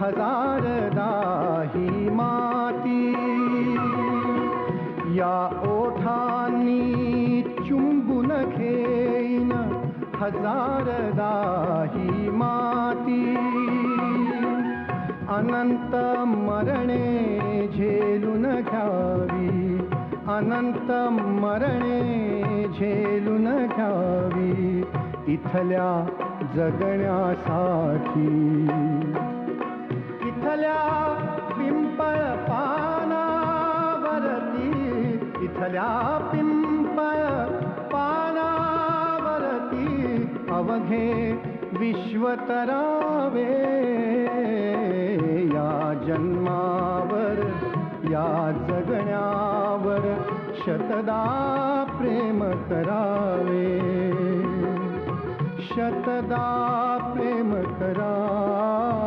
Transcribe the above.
हजारदा ही माती, या ओठांनी चुंबून घेईन हजारदा ही माती. अनंत मरणे झेलून घ्यावी, अनंत मरणे झेलून घ्यावी इथल्या जगण्यासाठी. इथल्या पिंपळ पानावरती, इथल्या पिंपळ पानावरती अवघे विश्वतरावे. या जन्मावर या जगण्यावर शतदा प्रेम करावे, शतदा प्रेम करावे.